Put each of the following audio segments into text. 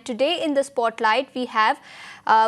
today in the spotlight we have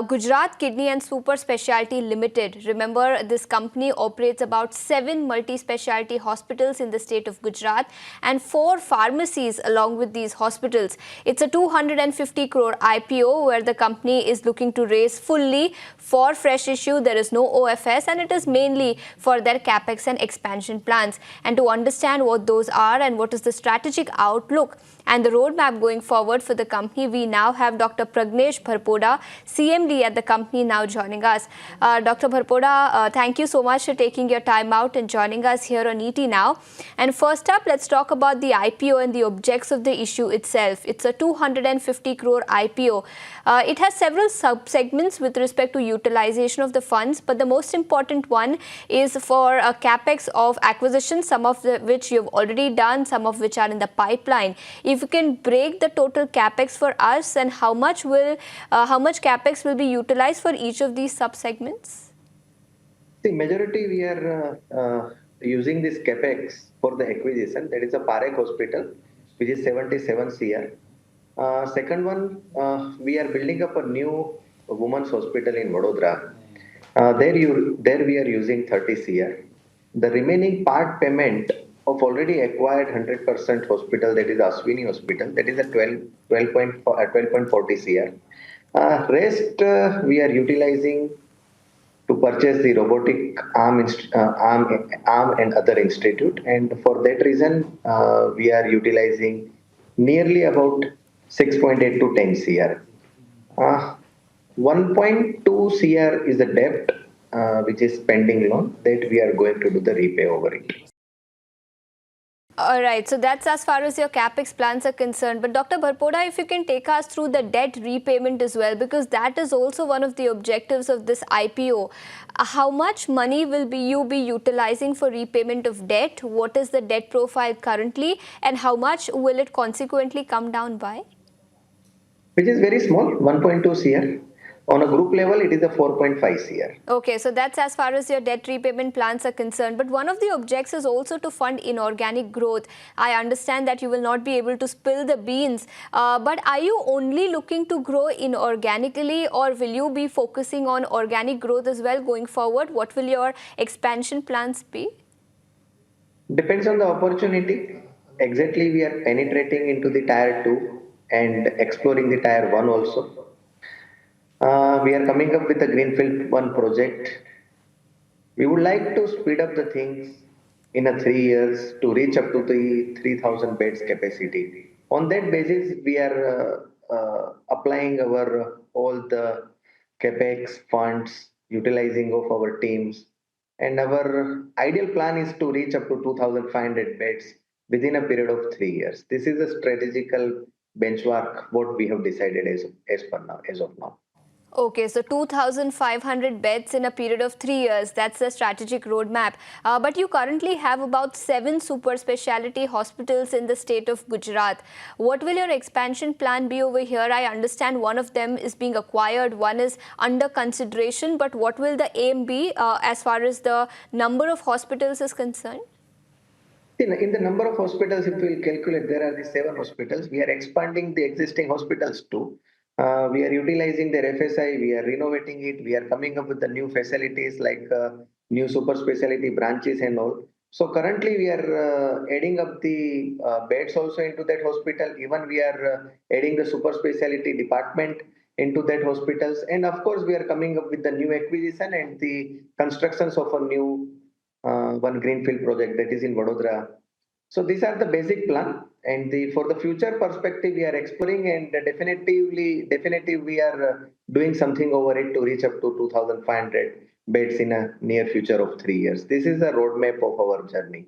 Gujarat Kidney and Super Speciality Limited. Remember, this company operates about 7 multi-speciality hospitals in the state of Gujarat and 4 pharmacies along with these hospitals. It's a 250 crore IPO where the company is looking to raise fully for fresh issue. There is no OFS and it is mainly for their capex and expansion plans. And to understand what those are and what is the strategic outlook and the roadmap going forward for the company, we now have Dr. Pragnesh Bharpoda, CMD at the company, now joining us. Dr. Bharpoda, thank you so much for taking your time out and joining us here on ET Now. And first up, let's talk about the IPO and the objects of the issue itself. It's a 250 crore IPO. It has several sub-segments with respect to utilization of the funds, but the most important one is for a capex of acquisition, some of which you've already done, some of which are in the pipeline. If you can break the total capex for us, and how much capex will be utilized for each of these sub-segments? The majority we are using this capex for the acquisition. That is a Parekh hospital, which is 77 CR. Second one, we are building up a new women's hospital in Vadodara. There we are using 30 CR. The remaining part payment of already acquired 100% hospital, that is Ashwini Hospital, that is a 12.40 CR. Rest we are utilizing to purchase the robotic arm and other institute, and for that reason we are utilizing nearly about 6.8 to 10 CR. 1.2 CR is the debt which is pending loan that we are going to do the repay over it. All right, so that's as far as your capex plans are concerned. But Dr. Bharpoda, if you can take us through the debt repayment as well, because that is also one of the objectives of this IPO. How much money will you be utilizing for repayment of debt? What is the debt profile currently, and how much will it consequently come down by? Which is very small, 1.2 CR. On a group level, it is a 4.5 CR. Okay, so that's as far as your debt repayment plans are concerned. But one of the objects is also to fund inorganic growth. I understand that you will not be able to spill the beans, but are you only looking to grow inorganically, or will you be focusing on organic growth as well going forward? What will your expansion plans be? Depends on the opportunity. Exactly, we are penetrating into the tier 2 and exploring the tier 1 also. We are coming up with a Greenfield 1 project. We would like to speed up the things in a 3 years to reach up to the 3,000 beds capacity. On that basis, we are applying our all the capex funds, utilizing of our teams, and our ideal plan is to reach up to 2,500 beds within a period of 3 years. This is a strategical benchmark what we have decided as of now. Okay, so 2,500 beds in a period of 3 years, that's the strategic roadmap. But you currently have about 7 super speciality hospitals in the state of Gujarat. What will your expansion plan be over here? I understand one of them is being acquired, one is under consideration, but what will the aim be as far as the number of hospitals is concerned? In the number of hospitals, if we will calculate, there are the 7 hospitals. We are expanding the existing hospitals too. We are utilizing their FSI, we are renovating it, we are coming up with the new facilities like new super specialty branches and all. So currently we are adding up the beds also into that hospital. Even we are adding the super specialty department into that hospitals. And of course we are coming up with the new acquisition and the constructions of a new one greenfield project that is in Vadodara. So these are the basic plan, and for the future perspective we are exploring, and definitely we are doing something over it to reach up to 2,500 beds in a near future of 3 years. This is the roadmap of our journey.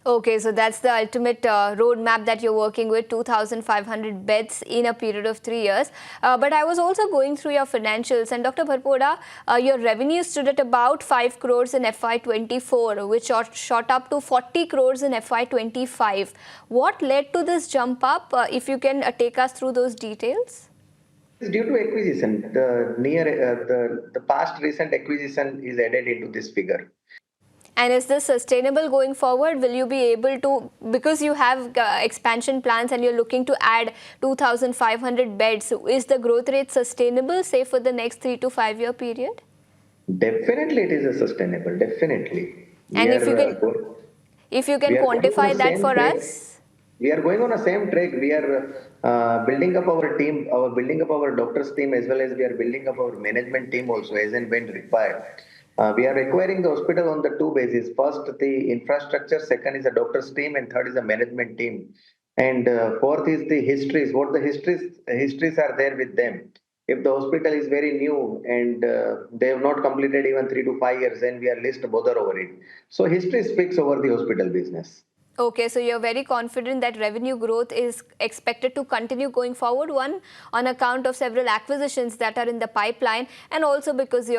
Okay, so that's the ultimate roadmap that you're working with, 2,500 beds in a period of 3 years. But I was also going through your financials, and Dr. Bharpoda, your revenue stood at about 5 crores in FY24, which shot up to 40 crores in FY25. What led to this jump up? If you can take us through those details. It's due to acquisition. The past recent acquisition is added into this figure. And is this sustainable going forward? Will you be able to, because you have expansion plans and you're looking to add 2,500 beds, is the growth rate sustainable, say, for the next 3 to 5 year period? Definitely, it is a sustainable. Definitely, And if you can, if you can we are going on a quantify that same for track. us? We are going on a same track. We are building up our team, building up our doctors team, as well as we are building up our management team also, as and when required. We are acquiring the hospital on the two bases. First, the infrastructure. Second is the doctors team, and third is the management team. And fourth is the histories. What the histories are there with them. If the hospital is very new and they have not completed even 3 to 5 years, then we are least bother over it. So history speaks over the hospital business. Okay, so you're very confident that revenue growth is expected to continue going forward, one on account of several acquisitions that are in the pipeline, and also because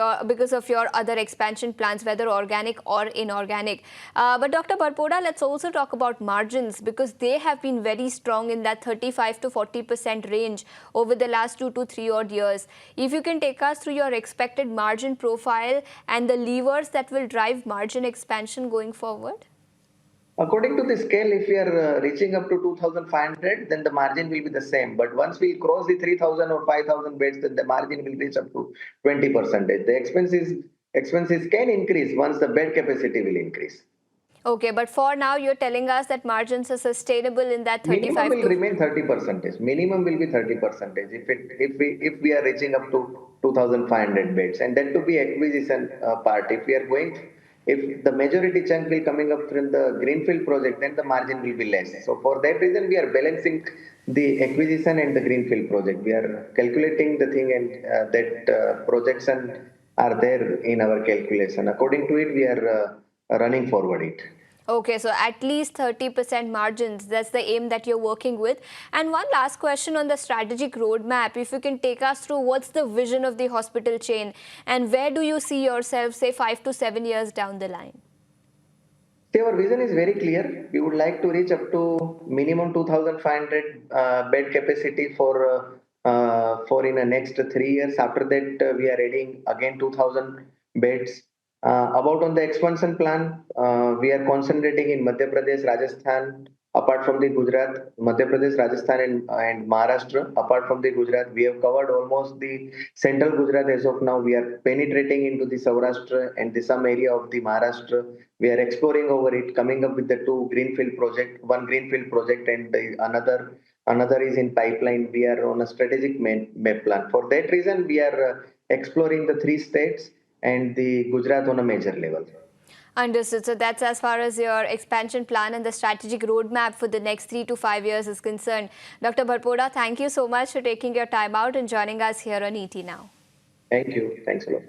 of your other expansion plans, whether organic or inorganic. But Dr. Barpoda, let's also talk about margins, because they have been very strong in that 35 to 40% range over the last 2 to 3 odd years. If you can take us through your expected margin profile and the levers that will drive margin expansion going forward. According to the scale, if we are reaching up to 2,500, then the margin will be the same. But once we cross the 3,000 or 5,000 beds, then the margin will reach up to 20%. The expenses can increase once the bed capacity will increase. Okay, but for now, you're telling us that margins are sustainable in that Minimum 35 will to... remain 30%. Minimum will be 30% if we are reaching up to 2,500 beds, and that to be acquisition part. If we are going, if the majority chunk will coming up from the greenfield project, then the margin will be less. So for that reason, we are balancing the acquisition and the greenfield project. We are calculating the thing, and that projection are there in our calculation. According to it, we are running forward it. Okay, so at least 30% margins, that's the aim that you're working with. And one last question on the strategic roadmap, if you can take us through what's the vision of the hospital chain and where do you see yourself, say, 5 to 7 years down the line? See, our vision is very clear. We would like to reach up to minimum 2,500 bed capacity for in the next 3 years. After that, we are adding again 2,000 beds. About on the expansion plan, we are concentrating in Madhya Pradesh, Rajasthan. Apart from the Gujarat, Madhya Pradesh, Rajasthan, and Maharashtra. Apart from the Gujarat, we have covered almost the central Gujarat as of now. We are penetrating into the Saurashtra and the some area of the Maharashtra. We are exploring over it, coming up with the two greenfield project, one greenfield project, and another is in pipeline. We are on a strategic map plan. For that reason, we are exploring the 3 states and the Gujarat on a major level. Understood. So that's as far as your expansion plan and the strategic roadmap for the next 3 to 5 years is concerned. Dr. Barpoda, thank you so much for taking your time out and joining us here on ET Now. Thank you. Thanks a lot.